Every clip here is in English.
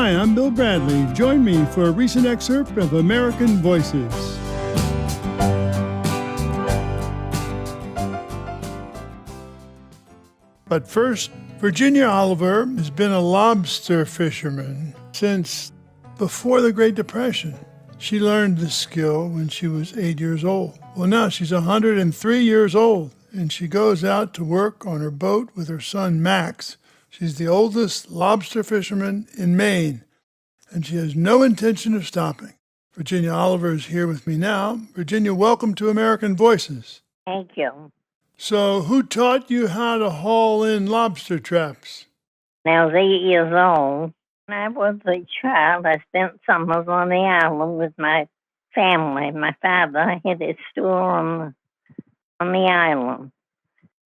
Hi, I'm Bill Bradley. Join me for a recent excerpt of American Voices. But first, Virginia Oliver has been a lobster fisherman since before the Great Depression. She learned this skill when she was 8 years old. Well, now she's 103 years old, and she goes out to work on her boat with her son, Max. She's the oldest lobster fisherman in Maine, and she has no intention of stopping. Virginia Oliver is here with me now. Virginia, welcome to American Voices. Thank you. So, who taught you how to haul in lobster traps? When I was 8 years old, when I was a child, I spent summers on the island with my family. My father had a store on the island.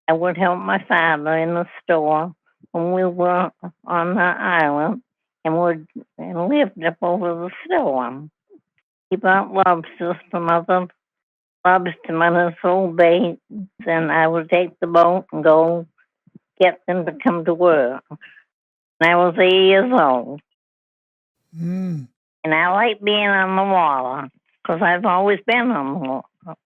I would help my father in the store when we were on the island and lived up over the store. He bought lobsters from other lobstermen and sold bait, and I would take the boat and go get them to come to work. And I was 8 years old. And I like being on the water because I've always been on the water.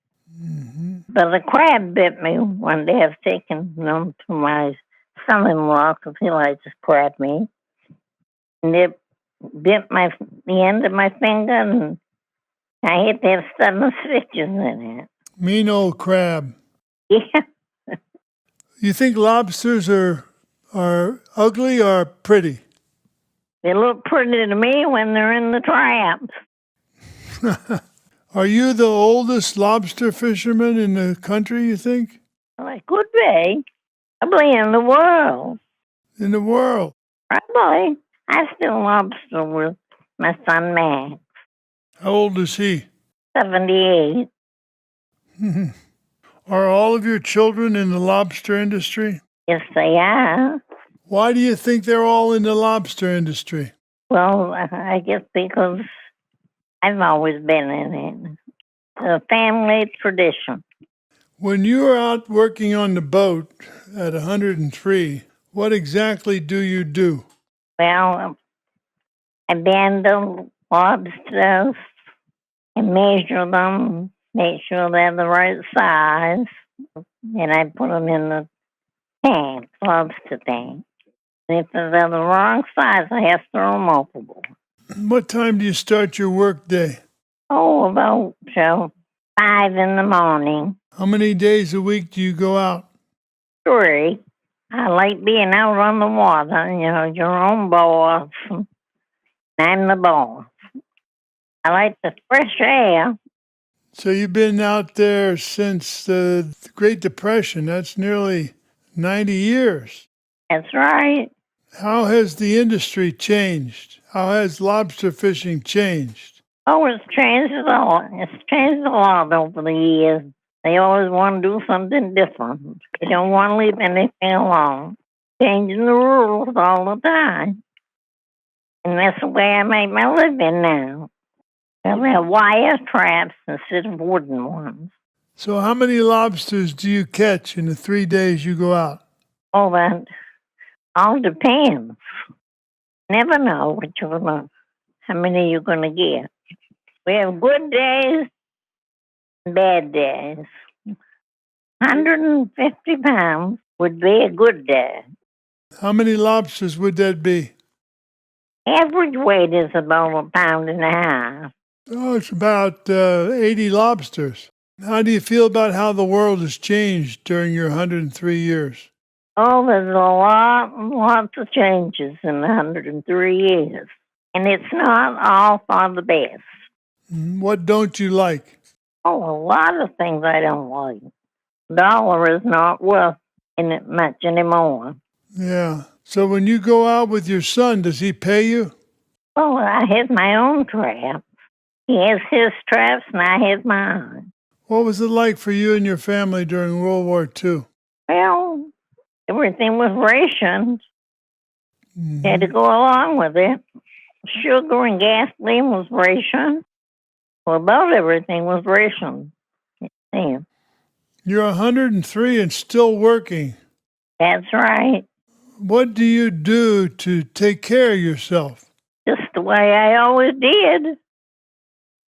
But a crab bit me one day. I've taken them to my son-in-law because he likes to crab meat. And it bit the end of my finger, and I had to have 7 stitches in it. Mean old crab. Yeah. You think lobsters are ugly or pretty? They look pretty to me when they're in the traps. Are you the oldest lobster fisherman in the country, you think? Well, it could be. Probably in the world. In the world? Probably. I still lobster with my son Max. How old is he? 78. Are all of your children in the lobster industry? Yes, they are. Why do you think they're all in the lobster industry? Well, I guess because I've always been in it. A family tradition. When you are out working on the boat at 103, what exactly do you do? Well, I band the lobsters and measure them, make sure they're the right size, and I put them in the tank, lobster tank. And if they're the wrong size, I have to throw them overboard. What time do you start your work day? Oh, about 5 in the morning. How many days a week do you go out? 3. I like being out on the water, your own boss. I'm the boss. I like the fresh air. So you've been out there since the Great Depression. That's nearly 90 years. That's right. How has the industry changed? How has lobster fishing changed? Oh, it's changed a lot. It's changed a lot over the years. They always want to do something different. They don't want to leave anything alone. Changing the rules all the time. And that's the way I make my living now. I have wire traps instead of wooden ones. So how many lobsters do you catch in the 3 days you go out? Oh, that all depends. Never know how many you're going to get. We have good days and bad days. 150 pounds would be a good day. How many lobsters would that be? Average weight is about 1.5 pounds. Oh, it's about 80 lobsters. How do you feel about how the world has changed during your 103 years? Oh, there's lots of changes in 103 years. And it's not all for the best. What don't you like? Oh, a lot of things I don't like. $1 is not worth it much anymore. Yeah. So when you go out with your son, does he pay you? Oh, I have my own traps. He has his traps and I have mine. What was it like for you and your family during World War II? Well, everything was rationed. Had to go along with it. Sugar and gasoline was rationed. Well, about everything was rationed. Yeah. You're 103 and still working. That's right. What do you do to take care of yourself? Just the way I always did.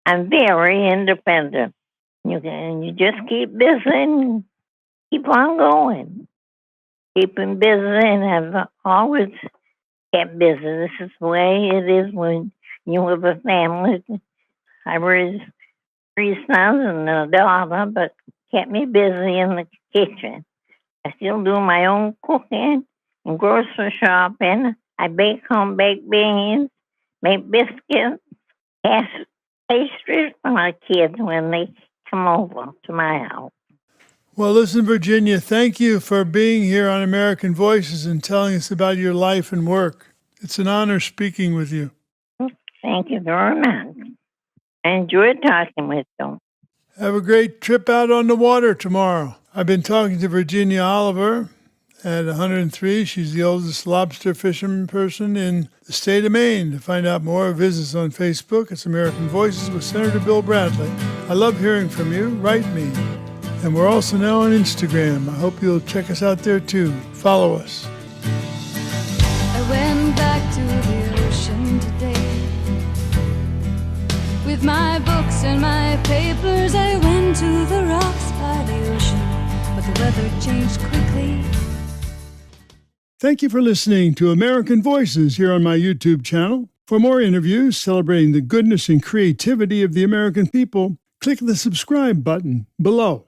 I'm very independent. You just keep busy and keep on going. Keeping busy, and I've always kept busy. This is the way it is when you have a family. I raised 3 sons and a daughter, but kept me busy in the kitchen. I still do my own cooking and grocery shopping. I bake home baked beans, make biscuits, pass pastries for my kids when they come over to my house. Well, listen, Virginia, thank you for being here on American Voices and telling us about your life and work. It's an honor speaking with you. Thank you very much. I enjoyed talking with you. Have a great trip out on the water tomorrow. I've been talking to Virginia Oliver. At 103, she's the oldest lobster fisherman person in the state of Maine. To find out more, visit us on Facebook. It's American Voices with Senator Bill Bradley. I love hearing from you. Write me. And we're also now on Instagram. I hope you'll check us out there too. Follow us. I went back to the ocean today. With my books and my papers, I went to the rocks by the ocean. But the weather changed quickly. Thank you for listening to American Voices here on my YouTube channel. For more interviews celebrating the goodness and creativity of the American people, click the subscribe button below.